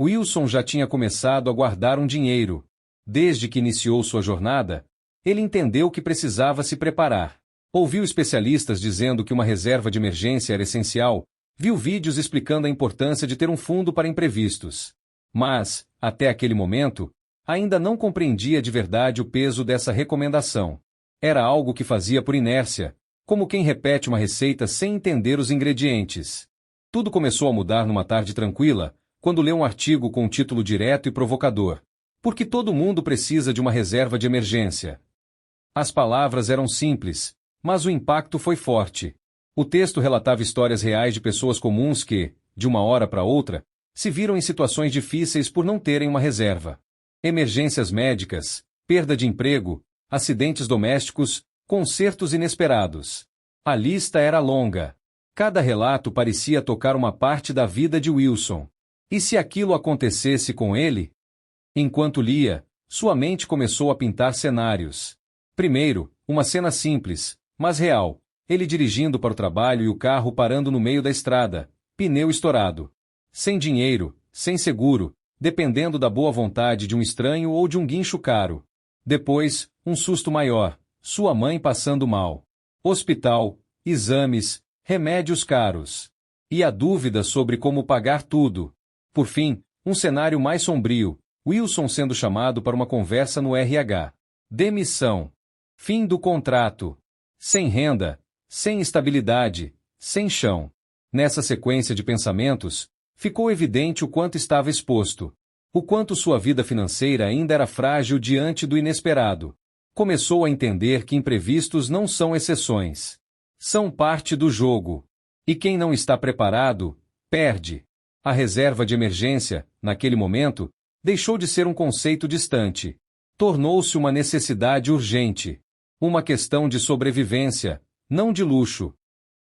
Wilson já tinha começado a guardar um dinheiro. Desde que iniciou sua jornada, ele entendeu que precisava se preparar. Ouviu especialistas dizendo que uma reserva de emergência era essencial, viu vídeos explicando a importância de ter um fundo para imprevistos. Mas, até aquele momento, ainda não compreendia de verdade o peso dessa recomendação. Era algo que fazia por inércia, como quem repete uma receita sem entender os ingredientes. Tudo começou a mudar numa tarde tranquila, quando leu um artigo com um título direto e provocador: "Porque todo mundo precisa de uma reserva de emergência." As palavras eram simples, mas o impacto foi forte. O texto relatava histórias reais de pessoas comuns que, de uma hora para outra, se viram em situações difíceis por não terem uma reserva. Emergências médicas, perda de emprego, acidentes domésticos, concertos inesperados. A lista era longa. Cada relato parecia tocar uma parte da vida de Wilson. E se aquilo acontecesse com ele? Enquanto lia, sua mente começou a pintar cenários. Primeiro, uma cena simples, mas real. Ele dirigindo para o trabalho e o carro parando no meio da estrada, pneu estourado. Sem dinheiro, sem seguro, dependendo da boa vontade de um estranho ou de um guincho caro. Depois, um susto maior, sua mãe passando mal. Hospital, exames, remédios caros. E a dúvida sobre como pagar tudo. Por fim, um cenário mais sombrio, Wilson sendo chamado para uma conversa no RH. Demissão. Fim do contrato. Sem renda, sem estabilidade, sem chão. Nessa sequência de pensamentos, ficou evidente o quanto estava exposto. O quanto sua vida financeira ainda era frágil diante do inesperado. Começou a entender que imprevistos não são exceções. São parte do jogo. E quem não está preparado, perde. A reserva de emergência, naquele momento, deixou de ser um conceito distante. Tornou-se uma necessidade urgente. Uma questão de sobrevivência, não de luxo.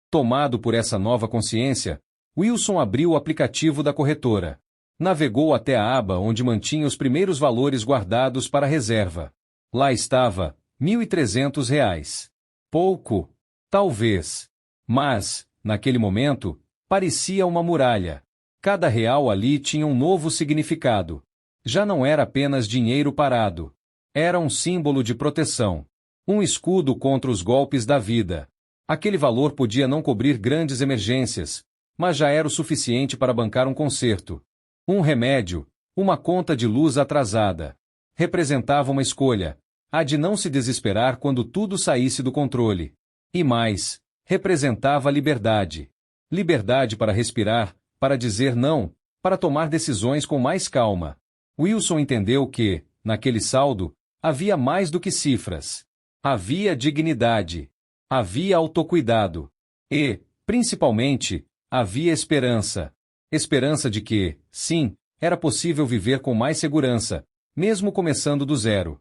Tomado por essa nova consciência, Wilson abriu o aplicativo da corretora. Navegou até a aba onde mantinha os primeiros valores guardados para a reserva. Lá estava, R$ 1.300. Pouco, talvez. Mas, naquele momento, parecia uma muralha. Cada real ali tinha um novo significado. Já não era apenas dinheiro parado. Era um símbolo de proteção. Um escudo contra os golpes da vida. Aquele valor podia não cobrir grandes emergências, mas já era o suficiente para bancar um conserto. Um remédio, uma conta de luz atrasada. Representava uma escolha, a de não se desesperar quando tudo saísse do controle. E mais, representava liberdade. Liberdade para respirar, para dizer não, para tomar decisões com mais calma. Wilson entendeu que, naquele saldo, havia mais do que cifras. Havia dignidade. Havia autocuidado. E, principalmente, havia esperança. Esperança de que, sim, era possível viver com mais segurança, mesmo começando do zero.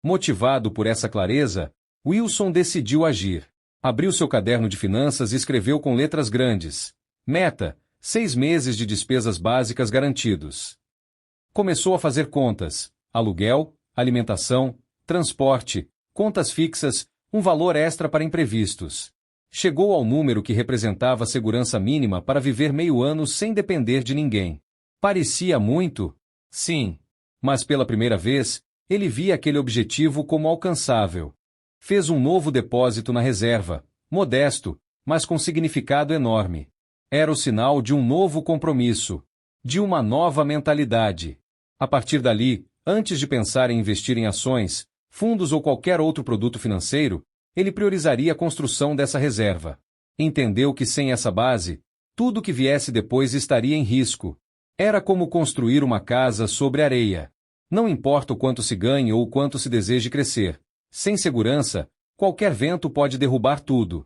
Motivado por essa clareza, Wilson decidiu agir. Abriu seu caderno de finanças e escreveu com letras grandes: meta, 6 meses de despesas básicas garantidos. Começou a fazer contas: aluguel, alimentação, transporte, contas fixas, um valor extra para imprevistos. Chegou ao número que representava a segurança mínima para viver meio ano sem depender de ninguém. Parecia muito? Sim. Mas pela primeira vez, ele via aquele objetivo como alcançável. Fez um novo depósito na reserva, modesto, mas com significado enorme. Era o sinal de um novo compromisso, de uma nova mentalidade. A partir dali, antes de pensar em investir em ações, fundos ou qualquer outro produto financeiro, ele priorizaria a construção dessa reserva. Entendeu que sem essa base, tudo que viesse depois estaria em risco. Era como construir uma casa sobre areia. Não importa o quanto se ganhe ou o quanto se deseje crescer. Sem segurança, qualquer vento pode derrubar tudo.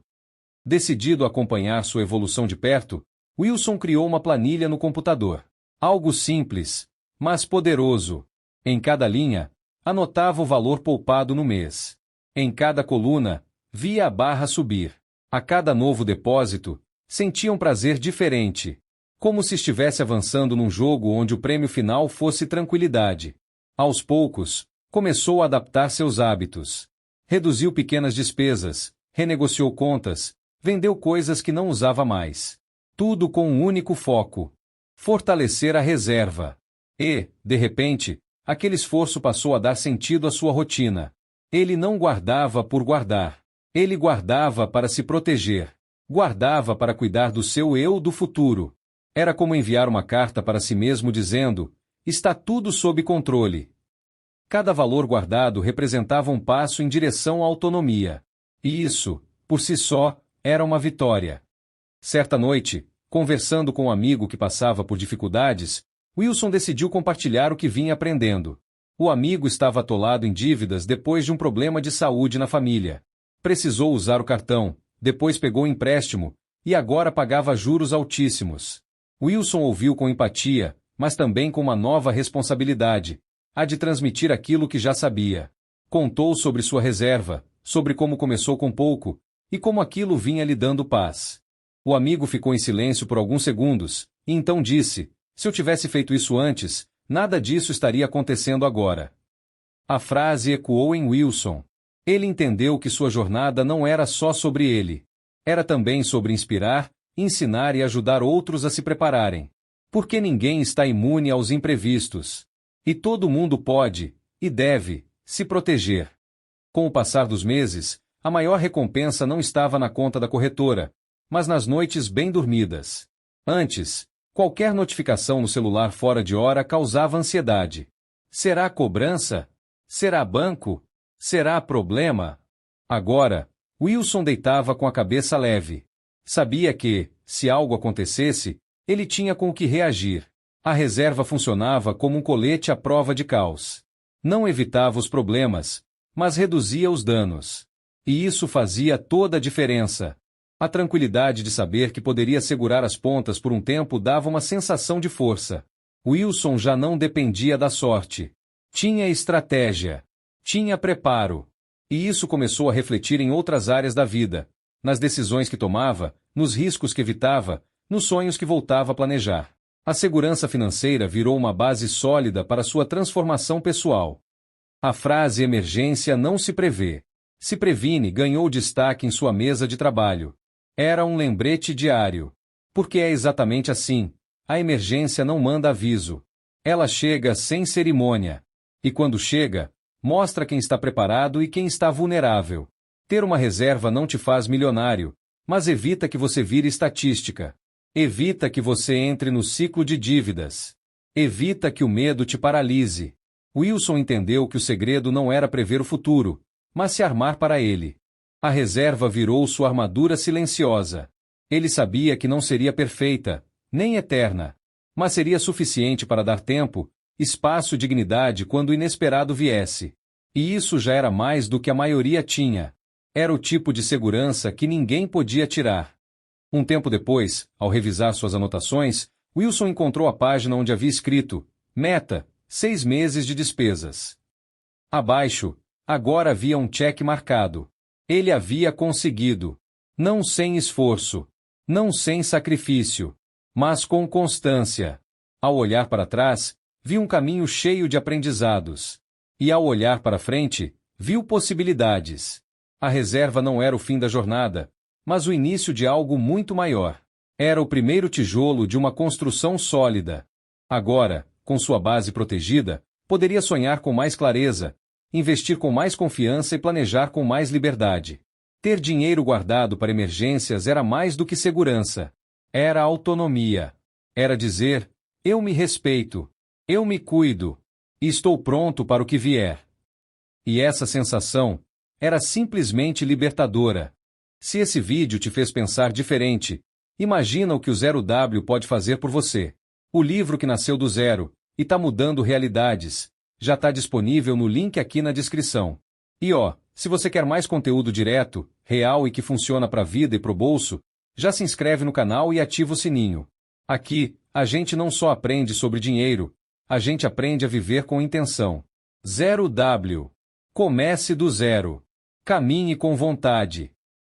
Decidido a acompanhar sua evolução de perto, Wilson criou uma planilha no computador. Algo simples, mas poderoso. Em cada linha, anotava o valor poupado no mês. Em cada coluna, via a barra subir. A cada novo depósito, sentia um prazer diferente. Como se estivesse avançando num jogo onde o prêmio final fosse tranquilidade. Aos poucos, começou a adaptar seus hábitos. Reduziu pequenas despesas, renegociou contas, vendeu coisas que não usava mais. Tudo com um único foco: fortalecer a reserva. E, de repente, aquele esforço passou a dar sentido à sua rotina. Ele não guardava por guardar. Ele guardava para se proteger. Guardava para cuidar do seu eu do futuro. Era como enviar uma carta para si mesmo dizendo: está tudo sob controle. Cada valor guardado representava um passo em direção à autonomia. E isso, por si só, era uma vitória. Certa noite, conversando com um amigo que passava por dificuldades, Wilson decidiu compartilhar o que vinha aprendendo. O amigo estava atolado em dívidas depois de um problema de saúde na família. Precisou usar o cartão, depois pegou um empréstimo, e agora pagava juros altíssimos. Wilson ouviu com empatia, mas também com uma nova responsabilidade, a de transmitir aquilo que já sabia. Contou sobre sua reserva, sobre como começou com pouco, e como aquilo vinha lhe dando paz. O amigo ficou em silêncio por alguns segundos, e então disse: se eu tivesse feito isso antes, nada disso estaria acontecendo agora. A frase ecoou em Wilson. Ele entendeu que sua jornada não era só sobre ele. Era também sobre inspirar, ensinar e ajudar outros a se prepararem. Porque ninguém está imune aos imprevistos. E todo mundo pode, e deve, se proteger. Com o passar dos meses, a maior recompensa não estava na conta da corretora, mas nas noites bem dormidas. Antes, qualquer notificação no celular fora de hora causava ansiedade. Será cobrança? Será banco? Será problema? Agora, Wilson deitava com a cabeça leve. Sabia que, se algo acontecesse, ele tinha com o que reagir. A reserva funcionava como um colete à prova de caos. Não evitava os problemas, mas reduzia os danos. E isso fazia toda a diferença. A tranquilidade de saber que poderia segurar as pontas por um tempo dava uma sensação de força. Wilson já não dependia da sorte. Tinha estratégia. Tinha preparo. E isso começou a refletir em outras áreas da vida, nas decisões que tomava, nos riscos que evitava, nos sonhos que voltava a planejar. A segurança financeira virou uma base sólida para sua transformação pessoal. A frase emergência não se prevê. Se previne ganhou destaque em sua mesa de trabalho. Era um lembrete diário. Porque é exatamente assim. A emergência não manda aviso. Ela chega sem cerimônia. E quando chega, mostra quem está preparado e quem está vulnerável. Ter uma reserva não te faz milionário, mas evita que você vire estatística. Evita que você entre no ciclo de dívidas. Evita que o medo te paralise. Wilson entendeu que o segredo não era prever o futuro, mas se armar para ele. A reserva virou sua armadura silenciosa. Ele sabia que não seria perfeita, nem eterna, mas seria suficiente para dar tempo, espaço e dignidade quando o inesperado viesse. E isso já era mais do que a maioria tinha. Era o tipo de segurança que ninguém podia tirar. Um tempo depois, ao revisar suas anotações, Wilson encontrou a página onde havia escrito: meta, 6 meses de despesas. Abaixo, agora havia um cheque marcado. Ele havia conseguido. Não sem esforço. Não sem sacrifício. Mas com constância. Ao olhar para trás, viu um caminho cheio de aprendizados. E ao olhar para frente, viu possibilidades. A reserva não era o fim da jornada, mas o início de algo muito maior. Era o primeiro tijolo de uma construção sólida. Agora, com sua base protegida, poderia sonhar com mais clareza, investir com mais confiança e planejar com mais liberdade. Ter dinheiro guardado para emergências era mais do que segurança. Era autonomia. Era dizer: eu me respeito, eu me cuido, e estou pronto para o que vier. E essa sensação era simplesmente libertadora. Se esse vídeo te fez pensar diferente, imagina o que o Zero W pode fazer por você. O livro que nasceu do zero e está mudando realidades já está disponível no link aqui na descrição. E se você quer mais conteúdo direto, real e que funciona para a vida e para o bolso, já se inscreve no canal e ativa o sininho. Aqui, a gente não só aprende sobre dinheiro, a gente aprende a viver com intenção. Zero W. Comece do zero. Caminhe com vontade.